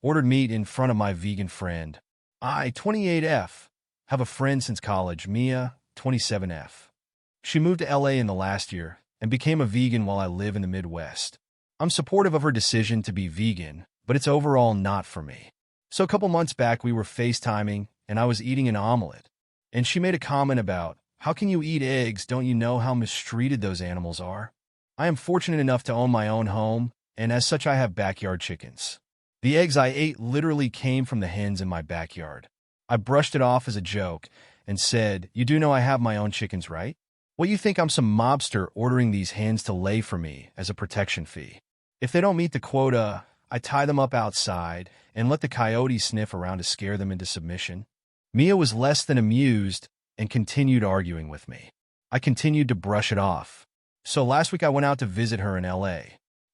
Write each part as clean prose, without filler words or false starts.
ordered meat in front of my vegan friend. I, 28F, have a friend since college, Mia, 27F. She moved to LA in the last year and became a vegan while I live in the Midwest. I'm supportive of her decision to be vegan, but it's overall not for me. So a couple months back, we were FaceTiming, and I was eating an omelet. And she made a comment about, how can you eat eggs? Don't you know how mistreated those animals are? I am fortunate enough to own my own home, and as such I have backyard chickens. The eggs I ate literally came from the hens in my backyard. I brushed it off as a joke and said, you do know I have my own chickens, right? What, you think I'm some mobster ordering these hens to lay for me as a protection fee? If they don't meet the quota, I tie them up outside and let the coyotes sniff around to scare them into submission. Mia was less than amused and continued arguing with me. I continued to brush it off. So last week I went out to visit her in LA.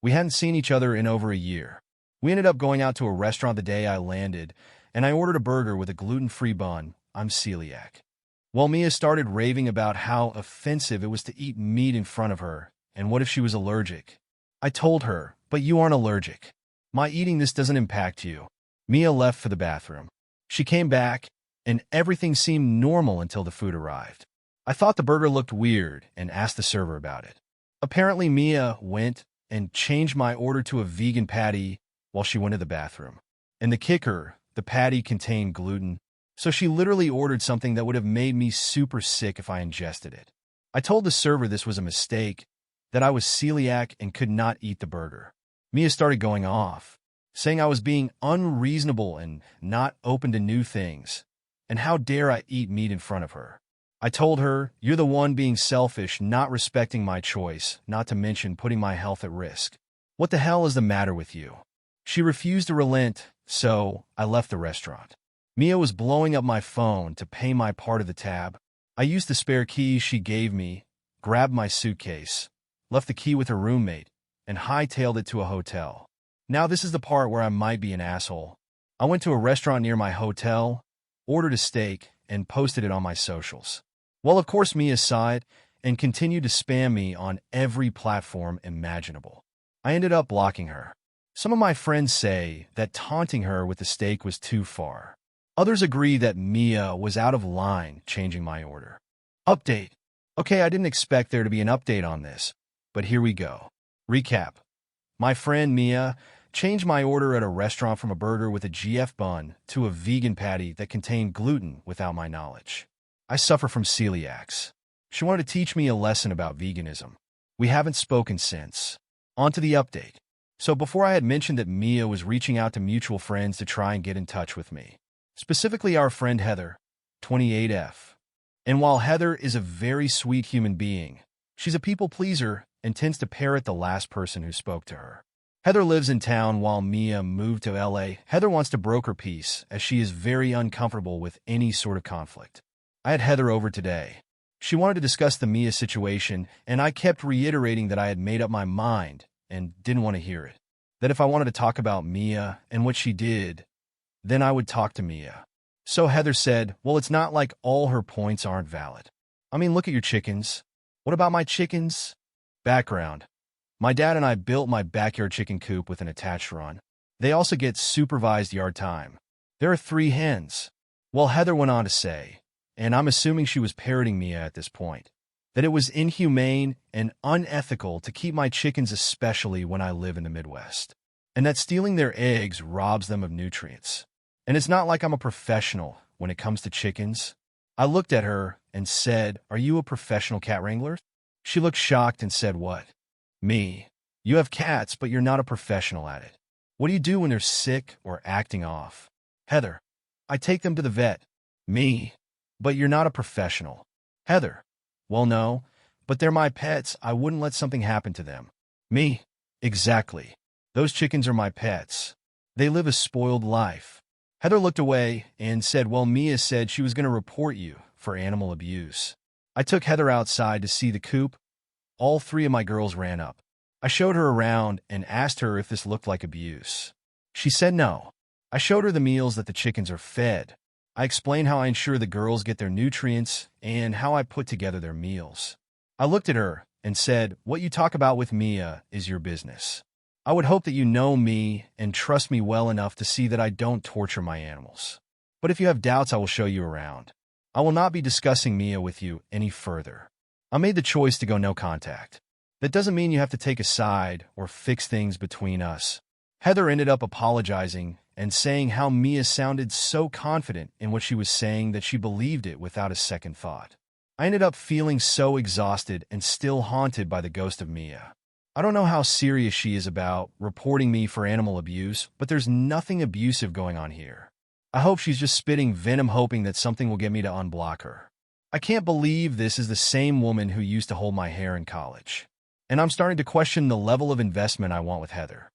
We hadn't seen each other in over a year. We ended up going out to a restaurant the day I landed, and I ordered a burger with a gluten-free bun. I'm celiac. Well, Mia started raving about how offensive it was to eat meat in front of her, and what if she was allergic? I told her, but you aren't allergic. My eating this doesn't impact you. Mia left for the bathroom. She came back, and everything seemed normal until the food arrived. I thought the burger looked weird and asked the server about it. Apparently, Mia went and changed my order to a vegan patty while she went to the bathroom. And the kicker, the patty contained gluten, so she literally ordered something that would have made me super sick if I ingested it. I told the server this was a mistake, that I was celiac and could not eat the burger. Mia started going off, saying I was being unreasonable and not open to new things, and how dare I eat meat in front of her. I told her, you're the one being selfish, not respecting my choice, not to mention putting my health at risk. What the hell is the matter with you? She refused to relent, so I left the restaurant. Mia was blowing up my phone to pay my part of the tab. I used the spare keys she gave me, grabbed my suitcase, left the key with her roommate, and hightailed it to a hotel. Now this is the part where I might be an asshole. I went to a restaurant near my hotel, ordered a steak, and posted it on my socials. Well, of course, Mia saw it and continued to spam me on every platform imaginable. I ended up blocking her. Some of my friends say that taunting her with the steak was too far. Others agree that Mia was out of line changing my order. Update. Okay, I didn't expect there to be an update on this, but here we go. Recap. My friend Mia changed my order at a restaurant from a burger with a GF bun to a vegan patty that contained gluten without my knowledge. I suffer from celiacs. She wanted to teach me a lesson about veganism. We haven't spoken since. On to the update. So before I had mentioned that Mia was reaching out to mutual friends to try and get in touch with me. Specifically our friend Heather, 28F. And while Heather is a very sweet human being, she's a people pleaser and tends to parrot the last person who spoke to her. Heather lives in town while Mia moved to LA. Heather wants to broker peace as she is very uncomfortable with any sort of conflict. I had Heather over today. She wanted to discuss the Mia situation, and I kept reiterating that I had made up my mind and didn't want to hear it. That if I wanted to talk about Mia and what she did, then I would talk to Mia. So Heather said, well, it's not like all her points aren't valid. I mean, look at your chickens. What about my chickens? Background. My dad and I built my backyard chicken coop with an attached run. They also get supervised yard time. There are 3 hens. Well, Heather went on to say, and I'm assuming she was parroting Mia at this point, that it was inhumane and unethical to keep my chickens, especially when I live in the Midwest, and that stealing their eggs robs them of nutrients. And it's not like I'm a professional when it comes to chickens. I looked at her and said, are you a professional cat wrangler? She looked shocked and said, what? Me. You have cats, but you're not a professional at it. What do you do when they're sick or acting off? Heather. I take them to the vet. Me. But you're not a professional. Heather. Well, no, but they're my pets. I wouldn't let something happen to them. Me. Exactly. Those chickens are my pets. They live a spoiled life. Heather looked away and said, well, Mia said she was going to report you for animal abuse. I took Heather outside to see the coop. All 3 of my girls ran up. I showed her around and asked her if this looked like abuse. She said no. I showed her the meals that the chickens are fed. I explained how I ensure the girls get their nutrients and how I put together their meals. I looked at her and said, what you talk about with Mia is your business. I would hope that you know me and trust me well enough to see that I don't torture my animals. But if you have doubts, I will show you around. I will not be discussing Mia with you any further. I made the choice to go no contact. That doesn't mean you have to take a side or fix things between us. Heather ended up apologizing and saying how Mia sounded so confident in what she was saying that she believed it without a second thought. I ended up feeling so exhausted and still haunted by the ghost of Mia. I don't know how serious she is about reporting me for animal abuse, but there's nothing abusive going on here. I hope she's just spitting venom hoping that something will get me to unblock her. I can't believe this is the same woman who used to hold my hair in college. And I'm starting to question the level of investment I want with Heather.